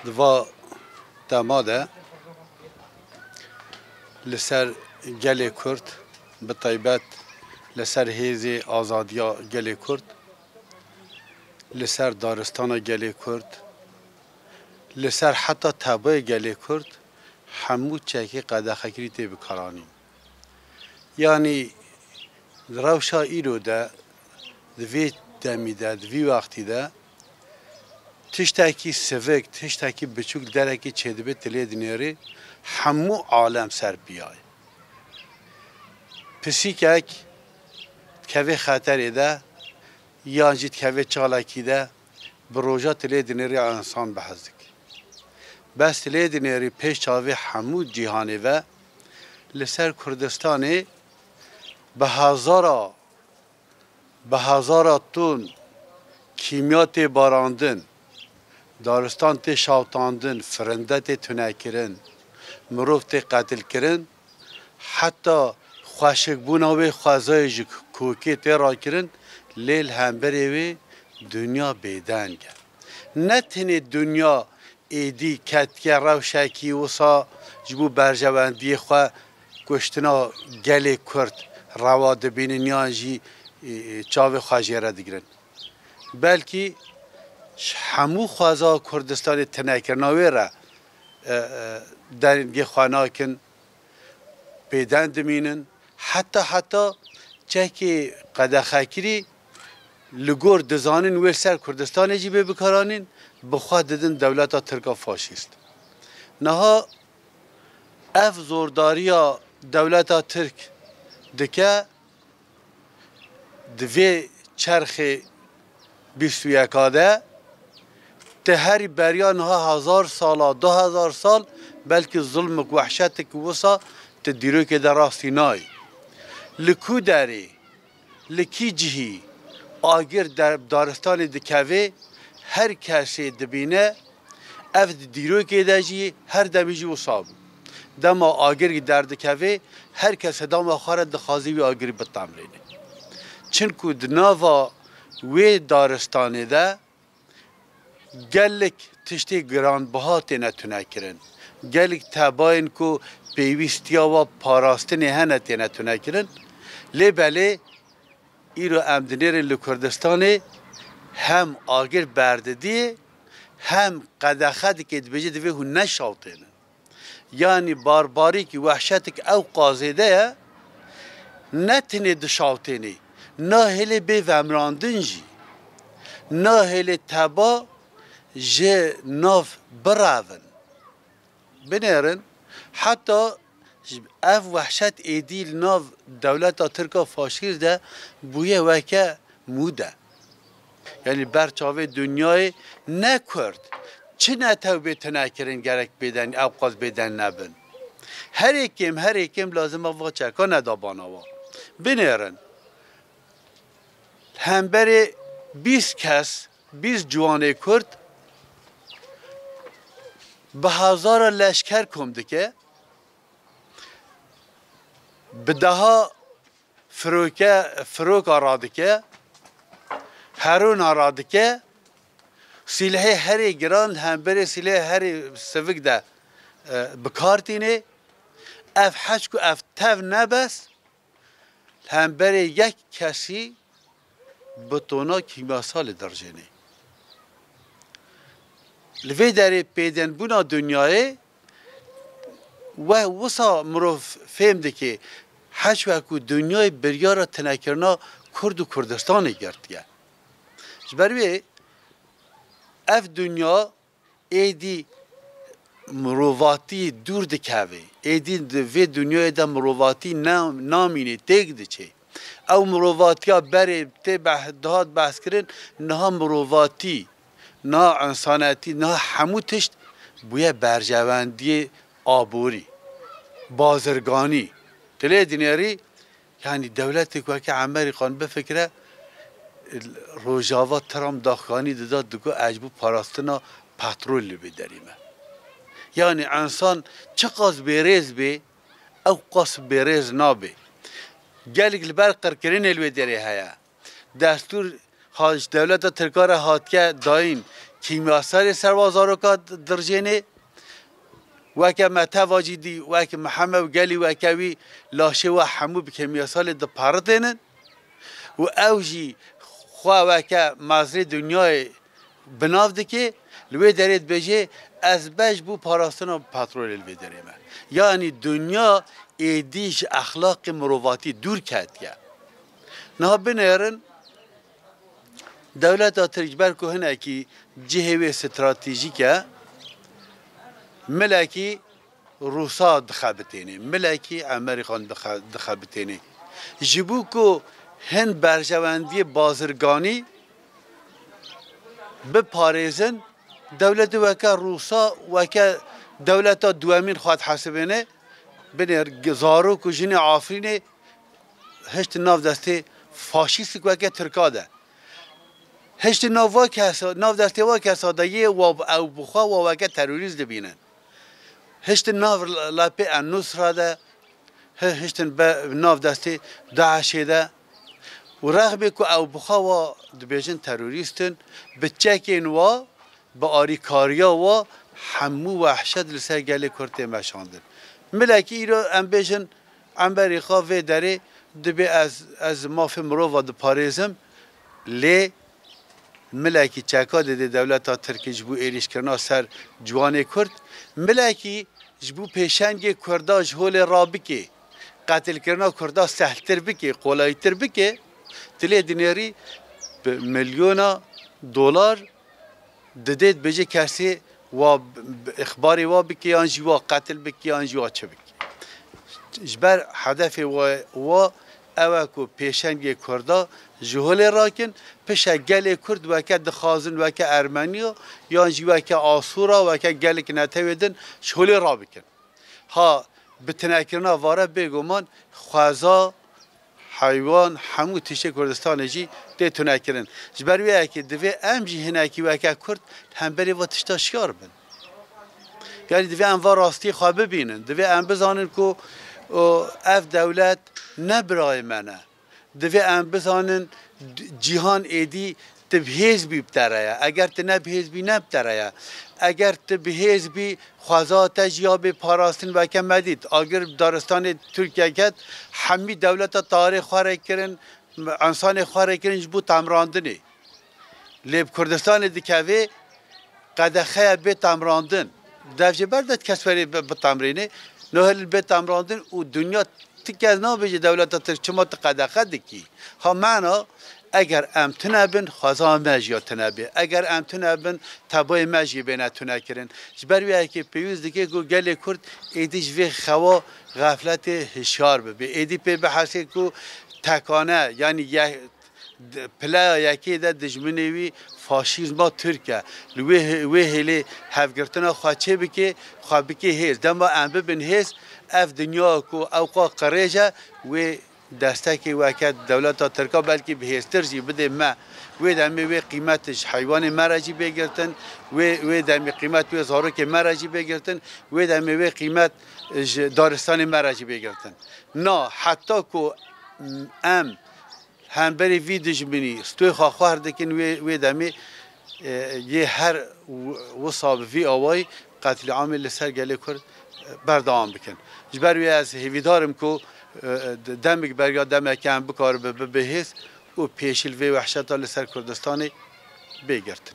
دوا دماده لسر گل کرد به طیبت لسر هیزی آزادیا گل کرد لسر دارستان گل کرد لسر حتی تبای گل کرد همو چکی قدخکری تی بکارانیم یعنی روشا ایرو ده دوی دمی ده دوی وقتی ده تشتاکی سوک تشتاکی بچوک درکی چهدبه تلی دنیاری همو عالم سر بیای پسیکک کوه خطری ده یا جید کوه چالاکی ده بروجا تلی دنیاری انسان بحزدک بس تلی دنیاری پیش چاوه همو جیهانی و لسر کردستانی به هزارا تون کیمیات باراندن دارستان تی شاوتاندن فرنده تی تنکرن مروف تی قتل کرن حتی خوشک بوناوی خوزای جک کوکی تی را کرن لیل همبری وی دنیا بیدنگه نه تنی دنیا ایدی کتگه روشکی وسا جبو برجواندی خواه گشتنا گلی کرد روا دبینن یا جی چاوی خواجیره دیگرن بلکه همو خوازا کردستان تنکرناوی را در اینگه خواناکن پیدن دمینن حتی چه قدخکری لگور دزانین ویل سر کردستان جی بکارانین بخواه ددن دولتا ترکا فاشیست نها اف زورداریا دولتا ترک دکه دوی چرخ 21 ته هری بریان ها 1000 سال 2000 سال بلکه ظلم و وحشت که وسا ته دیرو که در راستی نای لکو داری لکی جهی آگر در دارستان دکوه هر کسی دبینه اف دیرو که دجی هر دمیجی وصاب دما آگر در دکوه هر کس دام آخر دخازی و آگری بتاملینه چنکو دناوا وی دارستانه ده گلک تشتی گرانبهات نتونه کرن گلک تباین کو پیوستیا و پاراستنی هنت نتونه کرن لی بله ایرو امدنیر لکردستانه هم آگر برددی هم قدخدی که دبیجه دوی هون نشالتینه یعنی بارباری که وحشتی که او قازیده نتنی دشالتینی نه هلی به ومراندن جی نه هلی تبا جه ناف براون بنیرن حتی اف وحشت ایدیل ناف دولت ترکا فاشیر ده بویه وکه موده یعنی برچاوه دنیای نکرد چه نتوبه تنکرین گرک بدن ابقاز بدن نبن هر ایکیم لازم آوا چکا نداباناوا بنیرن هم بره 20 کس 20 جوانه کرد به هزار لشکر کمده که به ده فروک آراده که هرون آراده که سلاح هری گران هم بره سلاح هری سوک ده بکارتینه اف حشک و اف تف نبست هم بره یک کسی بتونا کیمیاسال درجه نه لوی داره پیدن بنا دنیای و وسا مروف فهمده که حج و کو دنیای بریار تنکرنا کرد و کردستان گرد برای اف دنیا ایدی مروواتی دور دکوه ایدی دوی دنیای دا مروواتی نامینه تیگ دچه او مروواتی ها بره تی دهات بحث کرن نه مروواتی نه انسانیتی نه همو تشت بویه برجواندی آبوری بازرگانی تلی دینیاری یعنی دولتی که عمری قان بفکره روژاوا ترام داخانی داد دکو عجبو پاراستنا پترول بدریمه یعنی انسان چه قاس بیریز بی او قاس بیریز نابی گلگ لبر قرکرین الوی دری هیا دستور خارج دولت ترکار هاتکه داین کیمیاسر سروازارو که درجینه وکه متواجی دی وکه محمد و گلی وکه وی لاشه و حمو بکیمیاسر دپارتنن و اوجی خواه وکه مازری دنیای بناف دکی لوی درید بجه از بج بو پاراستنا پترول لوی دریمه یعنی دنیا ایدیش اخلاق مرواتی دور کرد که نه بنیرن دولت ترجبر که هنه که جهوی استراتژیکه ملکی روسا دخابتینه ملکی امریکان دخابتینه جبو که هن برجواندی بازرگانی بپارێزن دەولەت وەکە ڕووسا وەکە دەولەتە دووەمین خوات حەسبێنێ بنێر زارۆک و ژنی ئافرینێ هەشت ناو دەستێ فاشیستێک وەکە ترکا دە هەشت ناو دەستێ وا کەسادەیە و ئەو بخوا و وەکە تەروریست دەبینن هەشت ناو لاپێ ئەنوسرا دە هەشتن ناو دەستێ داعشێ دە و رغبه که او بخوا دبیجن تروریستن بچکین و با آریکاریا و همو وحشت لسر گله کرده مشاندن ملکی ایرو ام بیجن امریکا و داره دبی از مافی مرو و دپاریزم لی ملکی چکا ده دولت ترکی جبو ایریش کرنا سر جوانه کرد ملکی جبو پیشنگ کردا جهول رابی قتل کرنا کردا سهلتر بکی قولایتر بکی تلی دیناری بمليون دلار ددید بجه کسی و اخباری و بکی آنجی و قتل بکی آنجی و چه بکی جبر هدف و اوکو پیشنگی کردا جهول راکن پیش گل کرد و که دخازن و که ارمنیا یا آنجی و که آسورا و که گل که نتویدن جهول را بکن ها بتنکرنا واره بگمان خوازا حیوان همو تیشه کردستان جی ده تنکرن جبرویه که دوی امجی هنکی و که کرد هم بری و تشتا شکار بن یعنی دوی ام راستی خواه ببینن دوی ام بزانن که اف دولت نبرای منه دوی ام بزانن جهان ایدی تبهیز بی بتره اگر تنبهیز بی نبتره اگر تبهیز بی خوازات جیاب پاراستن و که مدید اگر دارستان ترکیه کد همی دولت تاریخ خواره کرن انسان خواره کرن جبو تمراندنی لیب کردستان دکوی قدخه بی تمراندن دفجه بردد کسوری به تمرینه نهل بی تمراندن و دنیا تکیز نابیجه دولت ترک چما قدخه دکی ها معنا اگر ام تنبن خوازا مجیا تنبی اگر ام تنبن تبای مجی بینه تنکرن جبرویه که پیوز دیگه گو گل کرد ایدیش وی خوا غفلت هشیار ببی ایدی پی بحثی که تکانه یعنی پلا یکی ده دجمنوی فاشیزما ترکه لوی هلی هفگرتنا خواه چه بکی خواه بکی هیز دما ام ببین هیز اف دنیا کو اوقا قریجه و دستکی وکت دولت ترکا بلکه بهستر جی بده ما و دمی و قیمتش حیوان مراجی بگیرتن و دمی قیمت و زاروک مراجی بگیرتن و دمی و قیمت دارستان مراجی بگیرتن نه حتی که ام هم بری ویدش بینی ستوی خواه دکن و دمی یه هر وصاب وی آوای قتل عامل لسر گله کرد بردام بکن جبروی از هیویدارم که دمک بریا دمک هم بکار بهیس و پیشل وی وحشت لسر کردستانی بگرد